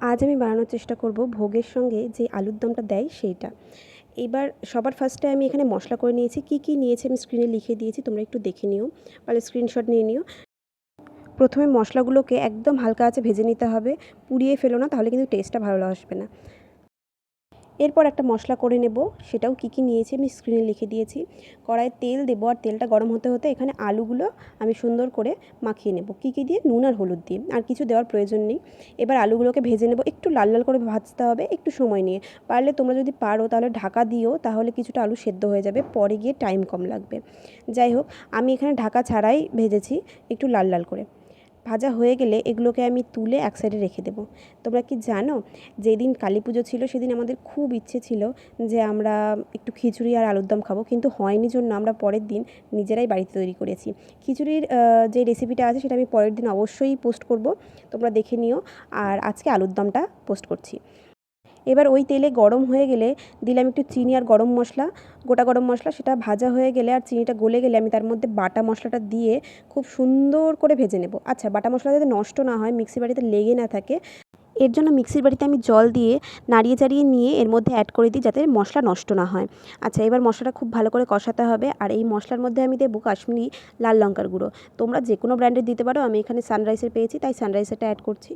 আজ আমি বানানোর চেষ্টা করব ভোগের সঙ্গে যে আলুর দমটা দেয় সেইটা। এবার সবার ফার্স্টে আমি এখানে মশলা করে নিয়েছি। কী নিয়েছি আমি স্ক্রিনে লিখে দিয়েছি, তোমরা একটু দেখে নিও, পারলে স্ক্রিনশট নিয়ে নিও। প্রথমে মশলাগুলোকে একদম হালকা আঁচে ভেজে নিতে হবে, পুড়িয়ে ফেলো না, তাহলে কিন্তু টেস্টটা ভালো আসবে না। এরপর একটা মশলা করে নেব, সেটাও কী নিয়েছি আমি স্ক্রিনে লিখে দিয়েছি। কড়াইয়ে তেল দেবো, আর তেলটা গরম হতে হতে এখানে আলুগুলো আমি সুন্দর করে মাখিয়ে নেব। কী দিয়ে? নুন আর হলুদ দিয়ে, আর কিছু দেওয়ার প্রয়োজন নেই। এবার আলুগুলোকে ভেজে নেব, একটু লাল লাল করে ভাজতে হবে, একটু সময় নিয়ে। পারলে তোমরা যদি পারো তাহলে ঢাকা দিও, তাহলে কিছুটা আলু সেদ্ধ হয়ে যাবে, পরে গিয়ে টাইম কম লাগবে। যাই হোক, আমি এখানে ঢাকা ছাড়াই ভেজেছি, একটু লাল লাল করে। ভাজা হয়ে গেলে এগুলোকে আমি তুলে এক সাইডে রেখে দেবো। তোমরা কি জানো, যেদিন কালী পুজো ছিল সেদিন আমাদের খুব ইচ্ছে ছিল যে আমরা একটু খিচুড়ি আর আলুর দম খাবো, কিন্তু হয়নি জন্য আমরা পরের দিন নিজেরাই বাড়িতে তৈরি করেছি। খিচুড়ির যে রেসিপিটা আছে সেটা আমি পরের দিন অবশ্যই পোস্ট করব, তোমরা দেখে নিও। আর আজকে আলুর দমটা পোস্ট করছি। এবার ওই তেলে গরম হয়ে গেলে দিলাম একটু চিনি আর গরম মশলা, গোটা গরম মশলা। সেটা ভাজা হয়ে গেলে আর চিনিটা গলে গেলে আমি তার মধ্যে বাটা মশলাটা দিয়ে খুব সুন্দর করে ভেজে নেব। আচ্ছা, বাটা মশলা যাতে নষ্ট না হয়, মিক্সি বাড়িতে লেগে না থাকে, এর জন্য মিক্সির বাড়িতে আমি জল দিয়ে নাড়িয়ে চাড়িয়ে নিয়ে এর মধ্যে অ্যাড করে দিই, যাতে মশলা নষ্ট না হয়। আচ্ছা, এবার মশলাটা খুব ভালো করে কষাতে হবে, আর এই মশলার মধ্যে আমি দেবো কাশ্মীরি লাল লঙ্কার গুঁড়ো। তোমরা যে কোনো ব্র্যান্ডের দিতে পারো, আমি এখানে সানরাইসের পেয়েছি তাই সানরাইসেরটা অ্যাড করছি।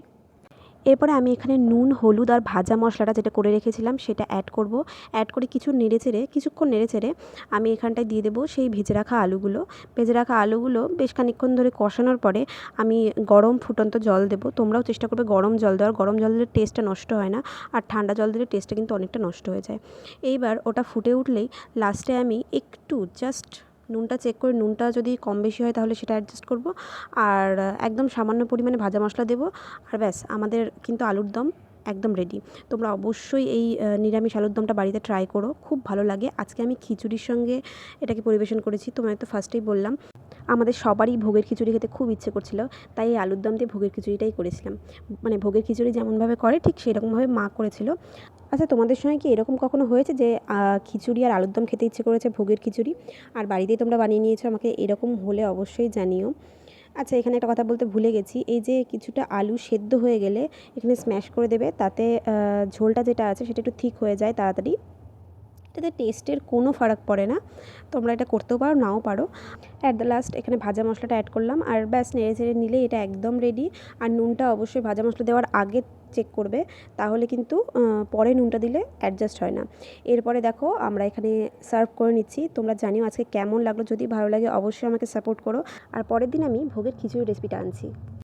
এরপরে আমি এখানে নুন, হলুদ আর ভাজা মশলাটা যেটা করে রেখেছিলাম সেটা অ্যাড করব। অ্যাড করে কিছুক্ষণ নেড়েচেড়ে আমি এখানটায় দিয়ে দেবো সেই ভেজে রাখা আলুগুলো। ভেজে রাখা আলুগুলো বেশ খানিকক্ষণ ধরে কষানোর পরে আমি গরম ফুটন্ত জল দেবো। তোমরাও চেষ্টা করবে গরম জল দেওয়ার, গরম জল দিলে টেস্টটা নষ্ট হয় না, আর ঠান্ডা জল দিলে টেস্টটা কিন্তু অনেকটা নষ্ট হয়ে যায়। এইবার ওটা ফুটে উঠলেই লাস্টে আমি একটু জাস্ট নুনটা চেক করে, নুনটা যদি কম বেশি হয় তাহলে সেটা অ্যাডজাস্ট করব, আর একদম সামান্য পরিমাণে ভাজা মশলা দেবো। আর ব্যাস, আমাদের কিন্তু আলুর দম একদম রেডি। তোমরা অবশ্যই এই নিরামিষ আলুর দমটা বাড়িতে ট্রাই করো, খুব ভালো লাগে। আজকে আমি খিচুড়ির সঙ্গে এটাকে পরিবেশন করেছি। তোমায় তো ফার্স্টেই বললাম আমাদের সবারই ভোগের খিচুড়ি খেতে খুব ইচ্ছে করছিল, তাই এই আলুর দম দিয়ে ভোগের খিচুড়িটাই করেছিলাম। মানে ভোগের খিচুড়ি যেমনভাবে করে ঠিক সেরকমভাবে মা করেছিল। আচ্ছা, তোমাদের সঙ্গে কি এরকম কখনো হয়েছে যে খিচুড়ি আর আলুর দম খেতে ইচ্ছে করেছে, ভোগের খিচুড়ি, আর বাড়িতেই তোমরা বানিয়ে নিয়েছো? আমাকে এরকম হলে অবশ্যই জানিও। আচ্ছা, এখানে একটা কথা বলতে ভুলে গেছি, এই যে কিছুটা আলু সেদ্ধ হয়ে গেলে এখানে স্ম্যাশ করে দেবে, তাতে ঝোলটা যেটা আছে সেটা একটু ঠিক হয়ে যায় তাড়াতাড়ি। এটাতে টেস্টের কোনো ফারাক পড়ে না, তোমরা এটা করতেও পারো, নাও পারো। অ্যাট দ্য লাস্ট এখানে ভাজা মশলাটা অ্যাড করলাম, আর ব্যাস নেড়ে চেড়ে নিলেই এটা একদম রেডি। আর নুনটা অবশ্যই ভাজা মশলা দেওয়ার আগে চেক করবে, তাহলে কিন্তু পরে নুনটা দিলে অ্যাডজাস্ট হয় না। এরপরে দেখো আমরা এখানে সার্ভ করে নিচ্ছি। তোমরা জানিও আজকে কেমন লাগলো, যদি ভালো লাগে অবশ্যই আমাকে সাপোর্ট করো। আর পরের দিন আমি ভোগের খিচুড়ি রেসিপিটা আনছি।